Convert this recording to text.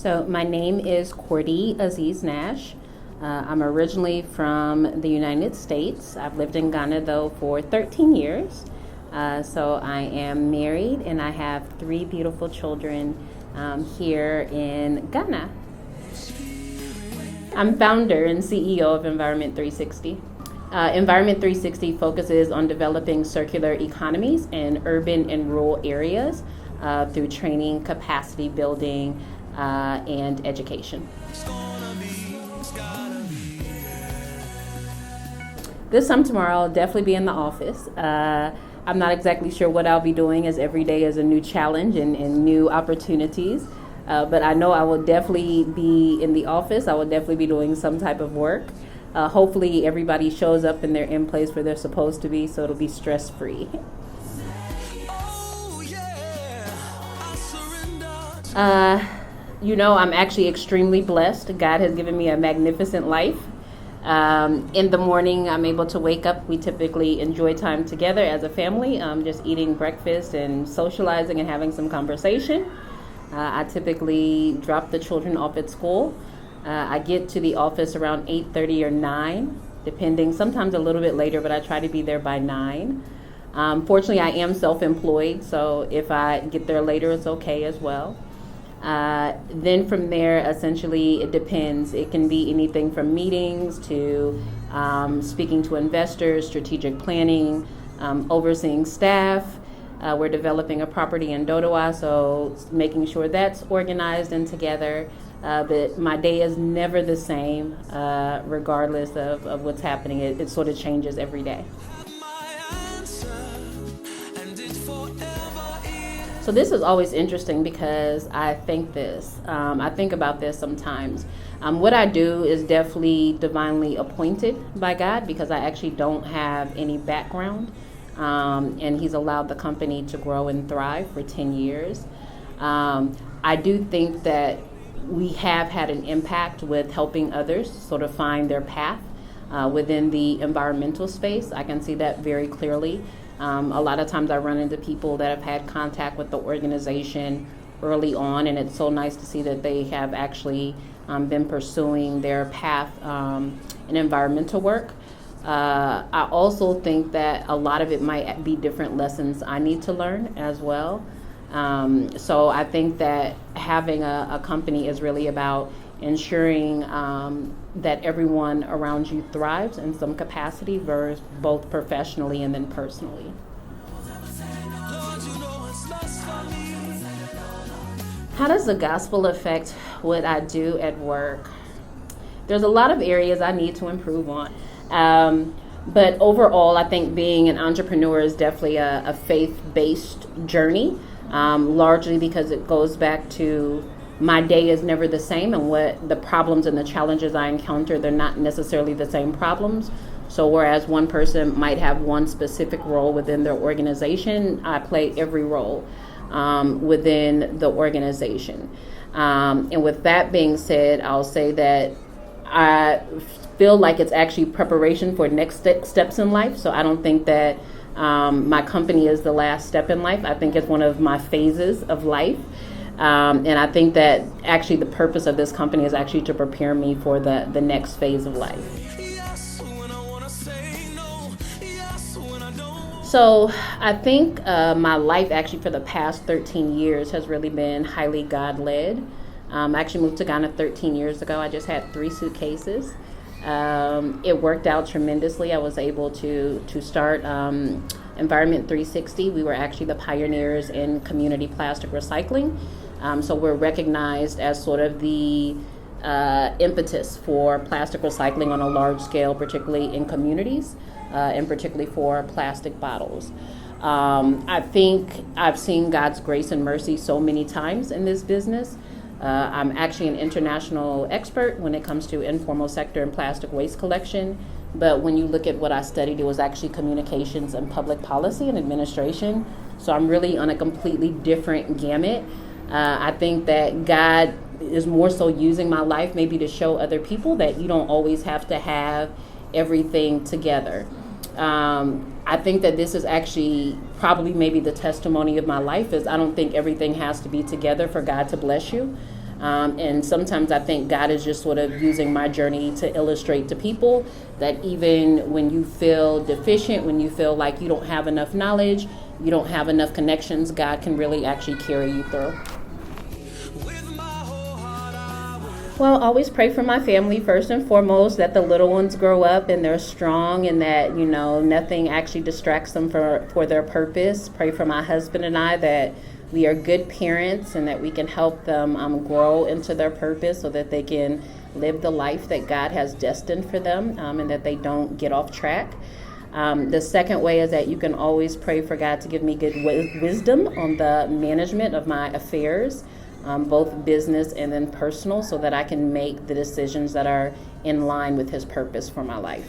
So my name is Cordie Aziz Nash. I'm originally from the United States. I've lived in Ghana though for 13 years. So I am married and I have 3 beautiful children here in Ghana. I'm founder and CEO of Environment 360. Environment 360 focuses on developing circular economies in urban and rural areas through training, capacity building, and education. This time tomorrow, I'll definitely be in the office. I'm not exactly sure what I'll be doing, as every day is a new challenge and new opportunities. But I know I will definitely be in the office. I will definitely be doing some type of work. Hopefully everybody shows up and they're in place where they're supposed to be, so it'll be stress-free. I'm actually extremely blessed. God has given me a magnificent life. In the morning, I'm able to wake up. We typically enjoy time together as a family, just eating breakfast and socializing and having some conversation. I typically drop the children off at school. I get to the office around 8:30 or 9, depending, sometimes a little bit later, but I try to be there by 9. Fortunately, I am self-employed, so if I get there later, it's okay as well. Then from there, essentially, it depends. It can be anything from meetings to speaking to investors, strategic planning, overseeing staff. We're developing a property in Dodowa, so making sure that's organized and together. But my day is never the same, regardless of what's happening. It sort of changes every day. So this is always interesting because I think about this sometimes. What I do is definitely divinely appointed by God because I actually don't have any background. And He's allowed the company to grow and thrive for 10 years. I do think that we have had an impact with helping others sort of find their path within the environmental space. I can see that very clearly. A lot of times I run into people that have had contact with the organization early on, and it's so nice to see that they have actually been pursuing their path in environmental work. I also think that a lot of it might be different lessons I need to learn as well. So I think that having a company is really about ensuring that everyone around you thrives in some capacity, both professionally and then personally. How does the gospel affect what I do at work? There's a lot of areas I need to improve on. But overall, I think being an entrepreneur is definitely a faith-based journey, largely because it goes back to my day is never the same, and what the problems and the challenges I encounter, they're not necessarily the same problems. So whereas one person might have one specific role within their organization, I play every role within the organization. And with that being said, I'll say that I feel like it's actually preparation for next steps in life. So I don't think that my company is the last step in life. I think it's one of my phases of life. And I think that actually the purpose of this company is actually to prepare me for the next phase of life. So I think my life actually for the past 13 years has really been highly God-led. I actually moved to Ghana 13 years ago. I just had 3 suitcases. It worked out tremendously. I was able to start Environment 360. We were actually the pioneers in community plastic recycling. So we're recognized as sort of the impetus for plastic recycling on a large scale, particularly in communities, and particularly for plastic bottles. I think I've seen God's grace and mercy so many times in this business. I'm actually an international expert when it comes to informal sector and plastic waste collection. But when you look at what I studied, it was actually communications and public policy and administration. So I'm really on a completely different gamut. I think that God is more so using my life maybe to show other people that you don't always have to have everything together. I think that this is actually probably maybe the testimony of my life is I don't think everything has to be together for God to bless you. And sometimes I think God is just sort of using my journey to illustrate to people that even when you feel deficient, when you feel like you don't have enough knowledge, you don't have enough connections, God can really actually carry you through. Well, always pray for my family first and foremost, that the little ones grow up and they're strong and that, nothing actually distracts them for their purpose. Pray for my husband and I that we are good parents and that we can help them grow into their purpose so that they can live the life that God has destined for them, and that they don't get off track. The second way is that you can always pray for God to give me good wisdom on the management of my affairs, both business and then personal, so that I can make the decisions that are in line with His purpose for my life.